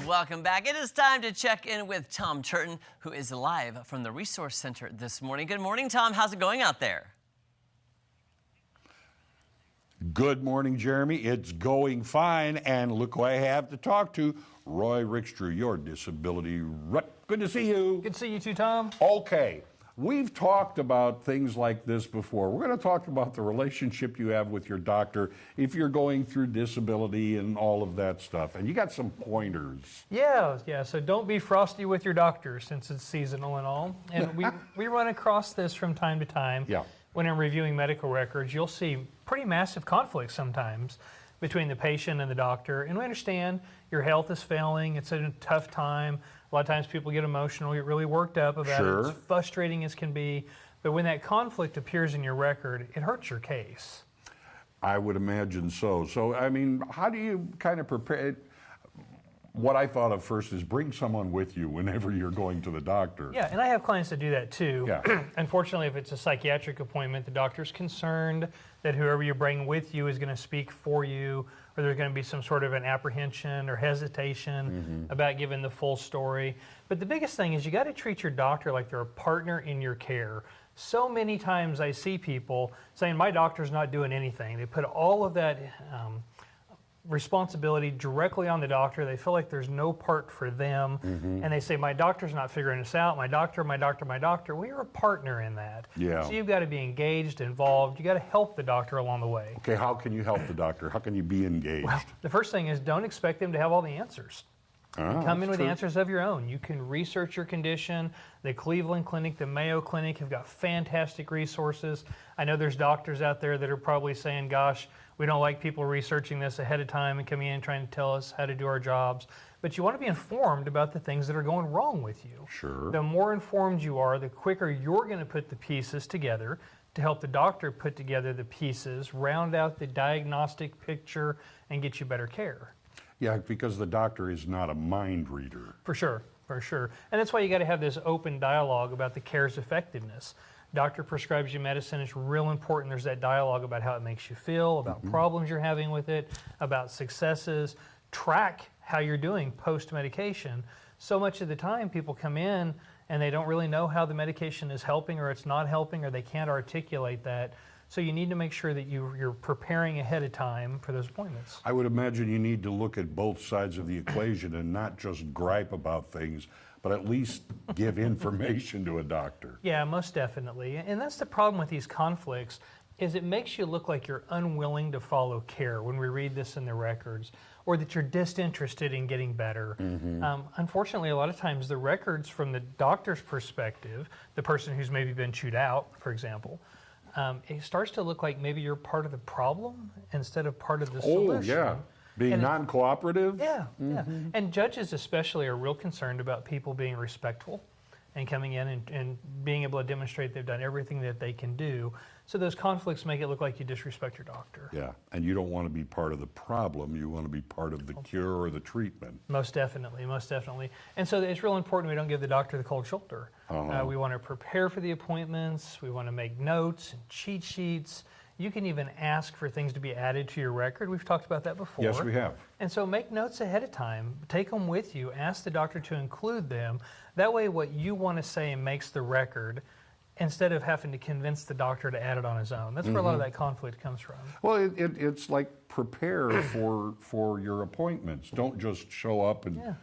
Welcome back. It is time to check in with Tom Turton, who is live from the Resource Center this morning. Good morning, Tom. How's it going out there? Good morning, Jeremy. It's going fine. And look who I have to talk to, Roy Rickstrew, your disability rep. Good to see you. Good to see you too, Tom. Okay. We've talked about things like this before. We're going to talk about the relationship you have with your doctor if you're going through disability and all of that stuff. And you got some pointers. Yeah. So don't be frosty with your doctor since it's seasonal and all. And we run across this from time to time. Yeah. When I'm reviewing medical records, you'll see pretty massive conflicts sometimes between the patient and the doctor. And we understand your health is failing. It's a tough time. A lot of times people get emotional, get really worked up about it. It's frustrating as can be. But when that conflict appears in your record, it hurts your case. I would imagine so. So, I mean, how do you kind of prepare? What I thought of first is bring someone with you whenever you're going to the doctor. Yeah, and I have clients that do that too. Yeah. Unfortunately, if it's a psychiatric appointment, the doctor's concerned that whoever you bring with you is going to speak for you, or there's going to be some sort of an apprehension or hesitation about giving the full story. But the biggest thing is you got to treat your doctor like they're a partner in your care. So many times I see people saying, my doctor's not doing anything. They put all of that responsibility directly on the doctor. They feel like there's no part for them. And they say, my doctor's not figuring this out. My doctor. Well, you're a partner in that. Yeah. So you've got to be engaged, involved. You got to help the doctor along the way. Okay, how can you help the doctor? How can you be engaged? Well, the first thing is don't expect them to have all the answers. Come in with answers of your own. You can research your condition. The Cleveland Clinic, the Mayo Clinic have got fantastic resources. I know there's doctors out there that are probably saying, gosh, we don't like people researching this ahead of time and coming in and trying to tell us how to do our jobs. But you want to be informed about the things that are going wrong with you. Sure. The more informed you are, the quicker you're going to put the pieces together to help the doctor put together the pieces, round out the diagnostic picture, and get you better care. Yeah, because the doctor is not a mind reader. For sure. And that's why you got to have this open dialogue about the care's effectiveness. Doctor prescribes you medicine. It's real important. There's that dialogue about how it makes you feel, about problems you're having with it, about successes. Track how you're doing post-medication. So much of the time people come in and they don't really know how the medication is helping or it's not helping or they can't articulate that. So you need to make sure that you're preparing ahead of time for those appointments. I would imagine you need to look at both sides of the equation and not just gripe about things, but at least give information to a doctor. Yeah, most definitely. And that's the problem with these conflicts, is it makes you look like you're unwilling to follow care when we read this in the records, or that you're disinterested in getting better. Unfortunately, a lot of times the records from the doctor's perspective, the person who's maybe been chewed out, for example, it starts to look like maybe you're part of the problem instead of part of the solution. Oh, yeah. Being non-cooperative? Yeah. And judges especially are real concerned about people being respectful and coming in and being able to demonstrate they've done everything that they can do. So those conflicts make it look like you disrespect your doctor. Yeah, and you don't want to be part of the problem. You want to be part of the cure or the treatment. Most definitely. And so it's real important we don't give the doctor the cold shoulder. We want to prepare for the appointments. We want to make notes and cheat sheets. You can even ask for things to be added to your record. We've talked about that before. Yes, we have. And so make notes ahead of time. Take them with you. Ask the doctor to include them. That way what you want to say makes the record instead of having to convince the doctor to add it on his own. That's where a lot of that conflict comes from. Well, it's like prepare for your appointments. Don't just show up and...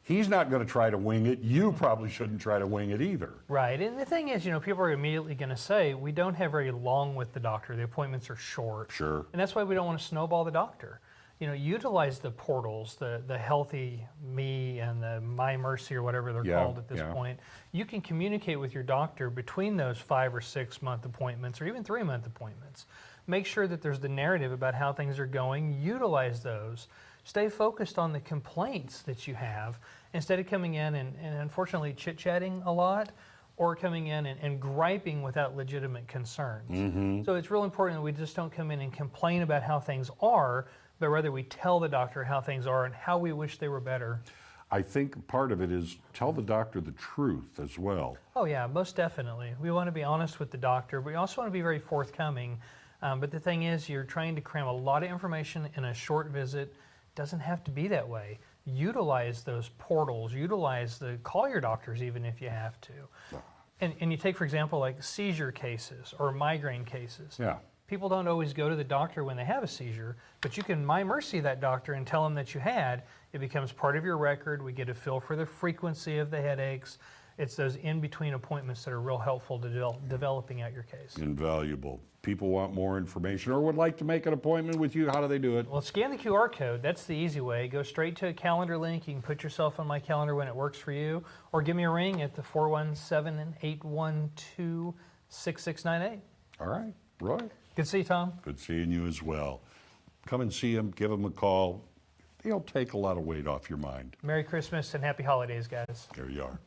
He's not going to try to wing it. You probably shouldn't try to wing it either. Right. And the thing is, people are immediately going to say, we don't have very long with the doctor. The appointments are short. Sure. And that's why we don't want to snowball the doctor. Utilize the portals, the Healthy Me and the My Mercy or whatever they're called at this point. You can communicate with your doctor between those 5 or 6 month appointments or even 3 month appointments. Make sure that there's the narrative about how things are going. Utilize those. Stay focused on the complaints that you have instead of coming in and unfortunately chit-chatting a lot or coming in and griping without legitimate concerns. So it's real important that we just don't come in and complain about how things are, but rather we tell the doctor how things are and how we wish they were better. I think part of it is tell the doctor the truth as well. Oh yeah, most definitely. We want to be honest with the doctor, but we also want to be very forthcoming. But the thing is, you're trying to cram a lot of information in a short visit. Doesn't have to be that way. utilize those portals, call your doctors even if you have to. And you take, for example, like seizure cases or migraine cases. Yeah. People don't always go to the doctor when they have a seizure, but you can mercy that doctor and tell them that you had. It becomes part of your record. We get a feel for the frequency of the headaches. It's those in-between appointments that are real helpful to developing out your case. Invaluable. People want more information or would like to make an appointment with you. How do they do it? Well, scan the QR code. That's the easy way. Go straight to a calendar link. You can put yourself on my calendar when it works for you, or give me a ring at the 417-812-6698. All right. Roy? Good to see you, Tom. Good seeing you as well. Come and see him. Give him a call. He'll take a lot of weight off your mind. Merry Christmas and happy holidays, guys. There you are.